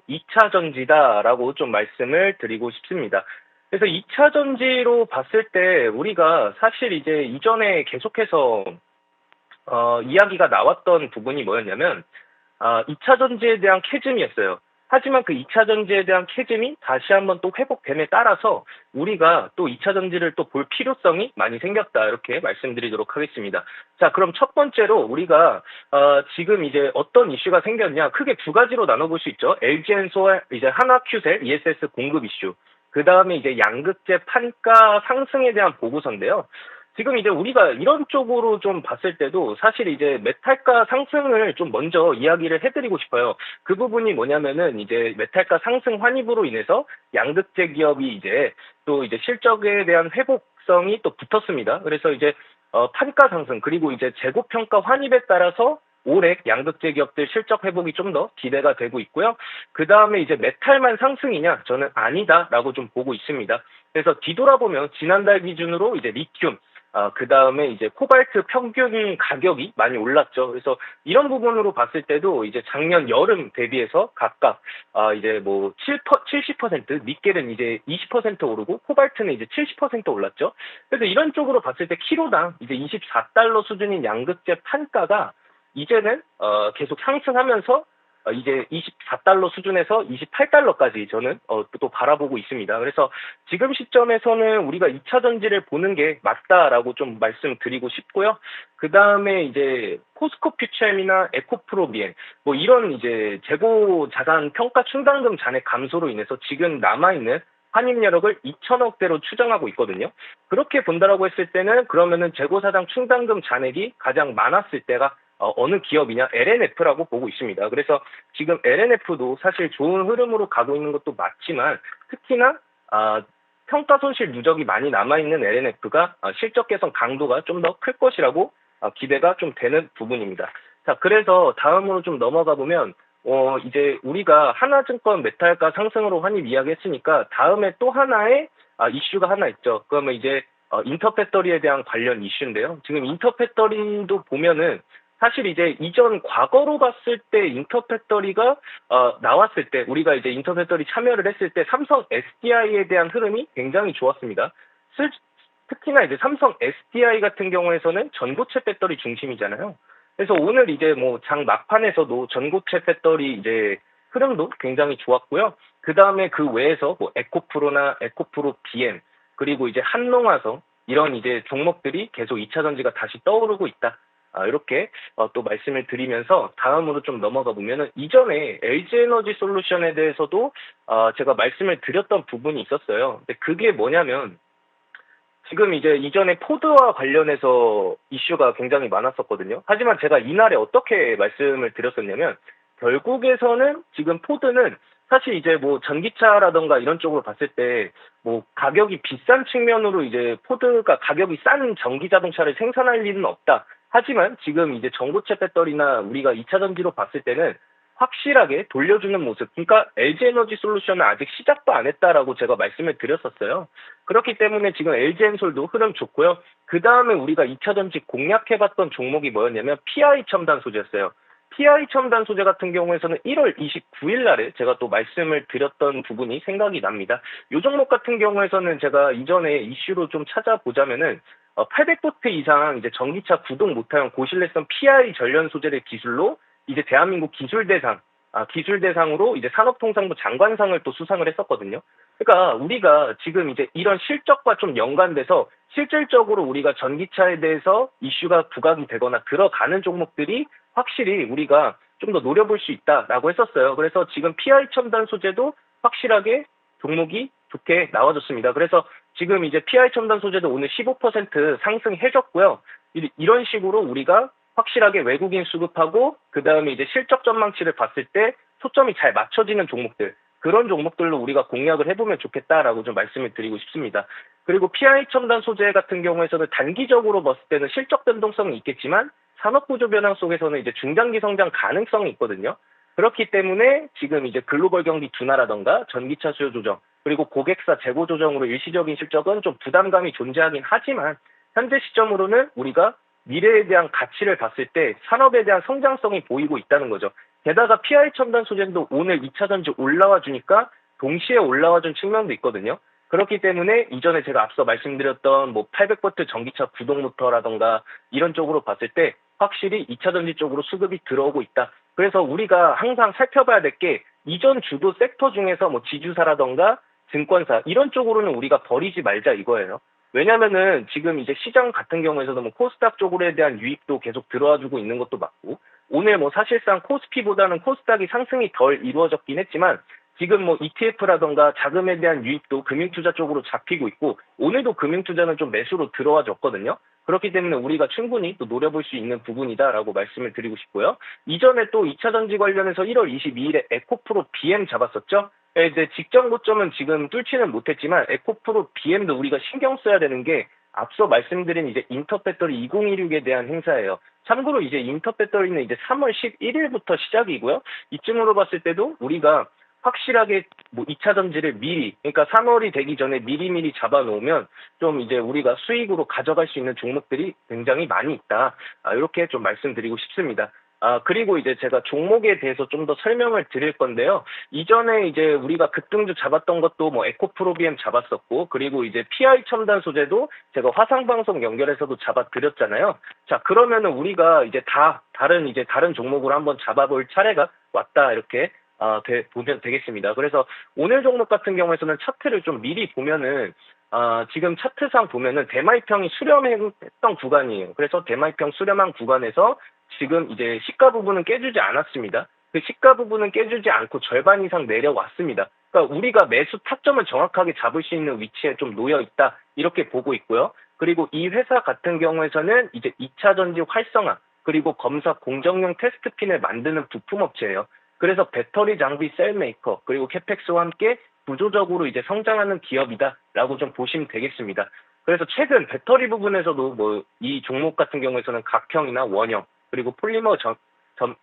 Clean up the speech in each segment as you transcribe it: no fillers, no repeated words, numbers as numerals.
2차 전지다라고 좀 말씀을 드리고 싶습니다. 그래서 2차 전지로 봤을 때 우리가 사실 이제 이전에 계속해서 이야기가 나왔던 부분이 뭐였냐면 2차 전지에 대한 캐즘이었어요. 하지만 그 2차 전지에 대한 캐즘이 다시 한번 또 회복됨에 따라서 우리가 또 2차 전지를 또 볼 필요성이 많이 생겼다. 이렇게 말씀드리도록 하겠습니다. 자, 그럼 첫 번째로 우리가 지금 이제 어떤 이슈가 생겼냐? 크게 두 가지로 나눠볼 수 있죠. LG엔솔 이제 한화큐셀 ESS 공급 이슈. 그 다음에 이제 양극재 판가 상승에 대한 보고서인데요. 지금 이제 우리가 이런 쪽으로 좀 봤을 때도 사실 이제 메탈가 상승을 좀 먼저 이야기를 해드리고 싶어요. 그 부분이 뭐냐면은 이제 메탈가 상승 환입으로 인해서 양극재 기업이 이제 또 이제 실적에 대한 회복성이 또 붙었습니다. 그래서 이제 판가 상승 그리고 이제 재고평가 환입에 따라서 올해 양극재 기업들 실적 회복이 좀 더 기대가 되고 있고요. 그 다음에 이제 메탈만 상승이냐? 저는 아니다라고 좀 보고 있습니다. 그래서 뒤돌아보면 지난달 기준으로 이제 리튬 그 다음에 이제 코발트 평균 가격이 많이 올랐죠. 그래서 이런 부분으로 봤을 때도 이제 작년 여름 대비해서 각각, 이제 뭐 70%, 니켈은 이제 20% 오르고, 코발트는 이제 70% 올랐죠. 그래서 이런 쪽으로 봤을 때 키로당 이제 24달러 수준인 양극재 판가가 이제는, 계속 상승하면서 이제 24달러 수준에서 28달러까지 저는 또 바라보고 있습니다. 그래서 지금 시점에서는 우리가 2차 전지를 보는 게 맞다라고 좀 말씀드리고 싶고요. 그 다음에 이제 포스코 퓨처엠이나 에코프로비엔 뭐 이런 이제 재고 자산 평가 충당금 잔액 감소로 인해서 지금 남아있는 환입 여력을 2천억대로 추정하고 있거든요. 그렇게 본다라고 했을 때는 그러면은 재고사장 충당금 잔액이 가장 많았을 때가 어느 기업이냐? LNF라고 보고 있습니다. 그래서 지금 LNF도 사실 좋은 흐름으로 가고 있는 것도 맞지만 특히나 평가 손실 누적이 많이 남아있는 LNF가 실적 개선 강도가 좀 더 클 것이라고 기대가 좀 되는 부분입니다. 자, 그래서 다음으로 좀 넘어가 보면 이제 우리가 하나증권 메탈가 상승으로 환입 이야기했으니까 다음에 또 하나의 이슈가 하나 있죠. 그러면 이제 인터배터리에 대한 관련 이슈인데요. 지금 인터배터리도 보면은 사실 이제 이전 과거로 봤을 때 인터배터리가 나왔을 때 우리가 이제 인터배터리 참여를 했을 때 삼성 SDI에 대한 흐름이 굉장히 좋았습니다. 특히나 이제 삼성 SDI 같은 경우에서는 전고체 배터리 중심이잖아요. 그래서 오늘 이제 뭐 장 막판에서도 전고체 배터리 이제 흐름도 굉장히 좋았고요. 그 다음에 그 외에서 뭐 에코프로나 에코프로 BM 그리고 이제 한농화성 이런 이제 종목들이 계속 2차 전지가 다시 떠오르고 있다. 이렇게 또 말씀을 드리면서 다음으로 좀 넘어가 보면은 이전에 LG에너지 솔루션에 대해서도 제가 말씀을 드렸던 부분이 있었어요. 근데 그게 뭐냐면 지금 이제 이전에 포드와 관련해서 이슈가 굉장히 많았었거든요. 하지만 제가 이날에 어떻게 말씀을 드렸었냐면 결국에서는 지금 포드는 사실 이제 뭐 전기차라던가 이런 쪽으로 봤을 때 뭐 가격이 비싼 측면으로 이제 포드가 가격이 싼 전기 자동차를 생산할 일은 없다. 하지만 지금 이제 전고체 배터리나 우리가 2차 전지로 봤을 때는 확실하게 돌려주는 모습. 그러니까 LG에너지 솔루션은 아직 시작도 안 했다라고 제가 말씀을 드렸었어요. 그렇기 때문에 지금 LG엔솔도 흐름 좋고요. 그 다음에 우리가 2차 전지 공략해봤던 종목이 뭐였냐면 PI 첨단 소재였어요. PI 첨단 소재 같은 경우에서는 1월 29일 날에 제가 또 말씀을 드렸던 부분이 생각이 납니다. 이 종목 같은 경우에서는 제가 이전에 이슈로 좀 찾아보자면은 800V 이상 이제 전기차 구동 모터형 고신뢰성 PI 전련 소재를 기술로 이제 대한민국 기술대상으로 이제 산업통상부 장관상을 또 수상을 했었거든요. 그러니까 우리가 지금 이제 이런 실적과 좀 연관돼서 실질적으로 우리가 전기차에 대해서 이슈가 부각이 되거나 들어가는 종목들이 확실히 우리가 좀 더 노려볼 수 있다라고 했었어요. 그래서 지금 PI 첨단 소재도 확실하게 종목이 좋게 나와줬습니다. 그래서 지금 이제 PI 첨단 소재도 오늘 15% 상승해줬고요. 이런 식으로 우리가 확실하게 외국인 수급하고 그 다음에 이제 실적 전망치를 봤을 때 초점이 잘 맞춰지는 종목들 그런 종목들로 우리가 공략을 해보면 좋겠다라고 좀 말씀을 드리고 싶습니다. 그리고 PI 첨단 소재 같은 경우에서는 단기적으로 봤을 때는 실적 변동성이 있겠지만 산업구조 변화 속에서는 이제 중장기 성장 가능성이 있거든요. 그렇기 때문에 지금 이제 글로벌 경기 둔화라던가 전기차 수요 조정 그리고 고객사 재고 조정으로 일시적인 실적은 좀 부담감이 존재하긴 하지만 현재 시점으로는 우리가 미래에 대한 가치를 봤을 때 산업에 대한 성장성이 보이고 있다는 거죠. 게다가 PI 첨단 소재도 오늘 2차 전지 올라와 주니까 동시에 올라와 준 측면도 있거든요. 그렇기 때문에 이전에 제가 앞서 말씀드렸던 뭐 800V 전기차 구동 모터라던가 이런 쪽으로 봤을 때 확실히 2차 전지 쪽으로 수급이 들어오고 있다. 그래서 우리가 항상 살펴봐야 될 게 이전 주도 섹터 중에서 뭐 지주사라던가 증권사 이런 쪽으로는 우리가 버리지 말자 이거예요. 왜냐면은 지금 이제 시장 같은 경우에서도 뭐 코스닥 쪽으로에 대한 유입도 계속 들어와 주고 있는 것도 맞고 오늘 뭐 사실상 코스피보다는 코스닥이 상승이 덜 이루어졌긴 했지만 지금 뭐 ETF라던가 자금에 대한 유입도 금융투자 쪽으로 잡히고 있고 오늘도 금융투자는 좀 매수로 들어와 줬거든요. 그렇기 때문에 우리가 충분히 또 노려볼 수 있는 부분이다라고 말씀을 드리고 싶고요. 이전에 또 2차 전지 관련해서 1월 22일에 에코프로 BM 잡았었죠. 예, 이제 직전 고점은 지금 뚫지는 못했지만 에코프로 BM도 우리가 신경 써야 되는 게 앞서 말씀드린 이제 인터배터리 2016에 대한 행사예요. 참고로 이제 인터배터리는 이제 3월 11일부터 시작이고요. 이쯤으로 봤을 때도 우리가 확실하게 뭐 2차 전지를 미리, 그러니까 3월이 되기 전에 미리미리 잡아놓으면 좀 이제 우리가 수익으로 가져갈 수 있는 종목들이 굉장히 많이 있다. 이렇게 좀 말씀드리고 싶습니다. 그리고 이제 제가 종목에 대해서 좀 더 설명을 드릴 건데요. 이전에 이제 우리가 급등주 잡았던 것도 뭐 에코프로비엠 잡았었고, 그리고 이제 PI 첨단 소재도 제가 화상방송 연결해서도 잡아드렸잖아요. 자, 그러면은 우리가 이제 다른 종목으로 한번 잡아볼 차례가 왔다. 이렇게 보면 되겠습니다. 그래서 오늘 종목 같은 경우에서는 차트를 좀 미리 보면은 지금 차트상 보면은 대마이평이 수렴했던 구간이에요. 그래서 대마이평 수렴한 구간에서 지금 이제 시가 부분은 깨주지 않았습니다. 그 시가 부분은 깨주지 않고 절반 이상 내려왔습니다. 그러니까 우리가 매수 타점을 정확하게 잡을 수 있는 위치에 좀 놓여 있다. 이렇게 보고 있고요. 그리고 이 회사 같은 경우에서는 이제 2차 전지 활성화 그리고 검사 공정용 테스트핀을 만드는 부품업체예요. 그래서 배터리 장비 셀 메이커 그리고 캐펙스와 함께 구조적으로 이제 성장하는 기업이다라고 좀 보시면 되겠습니다. 그래서 최근 배터리 부분에서도 뭐 이 종목 같은 경우에서는 각형이나 원형 그리고 폴리머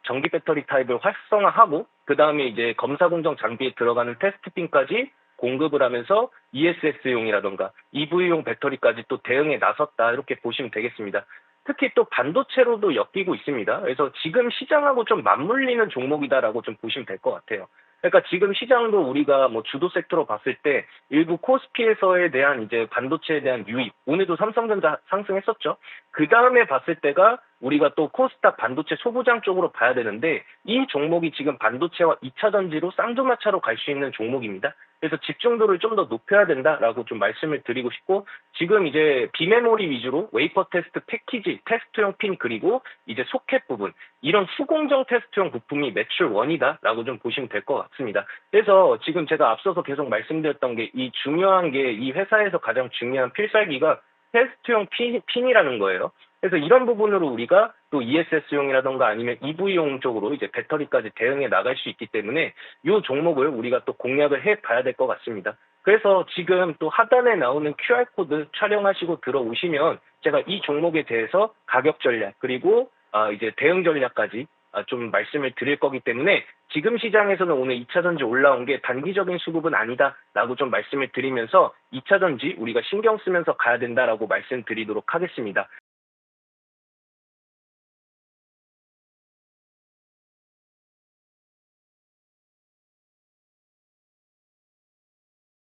전기 배터리 타입을 활성화하고 그 다음에 이제 검사 공정 장비에 들어가는 테스트핀까지 공급을 하면서 ESS용이라던가 EV용 배터리까지 또 대응에 나섰다 이렇게 보시면 되겠습니다. 특히 또 반도체로도 엮이고 있습니다. 그래서 지금 시장하고 좀 맞물리는 종목이다라고 좀 보시면 될 것 같아요. 그러니까 지금 시장도 우리가 뭐 주도 섹터로 봤을 때 일부 코스피에서에 대한 이제 반도체에 대한 유입, 오늘도 삼성전자 상승했었죠. 그 다음에 봤을 때가 우리가 또 코스닥 반도체 소부장 쪽으로 봐야 되는데 이 종목이 지금 반도체와 2차 전지로 쌍두마차로 갈 수 있는 종목입니다. 그래서 집중도를 좀 더 높여야 된다라고 좀 말씀을 드리고 싶고 지금 이제 비메모리 위주로 웨이퍼 테스트 패키지, 테스트용 핀 그리고 이제 소켓 부분 이런 수공정 테스트용 부품이 매출 원이다라고 좀 보시면 될 것 같습니다. 그래서 지금 제가 앞서서 계속 말씀드렸던 게 이 중요한 게 이 회사에서 가장 중요한 필살기가 테스트용 핀이라는 거예요. 그래서 이런 부분으로 우리가 또 ESS용이라던가 아니면 EV용 쪽으로 이제 배터리까지 대응해 나갈 수 있기 때문에 이 종목을 우리가 또 공략을 해 봐야 될 것 같습니다. 그래서 지금 또 하단에 나오는 QR코드 촬영하시고 들어오시면 제가 이 종목에 대해서 가격 전략 그리고 이제 대응 전략까지 좀 말씀을 드릴 거기 때문에 지금 시장에서는 오늘 2차 전지 올라온 게 단기적인 수급은 아니다라고 좀 말씀을 드리면서 2차 전지 우리가 신경 쓰면서 가야 된다라고 말씀드리도록 하겠습니다.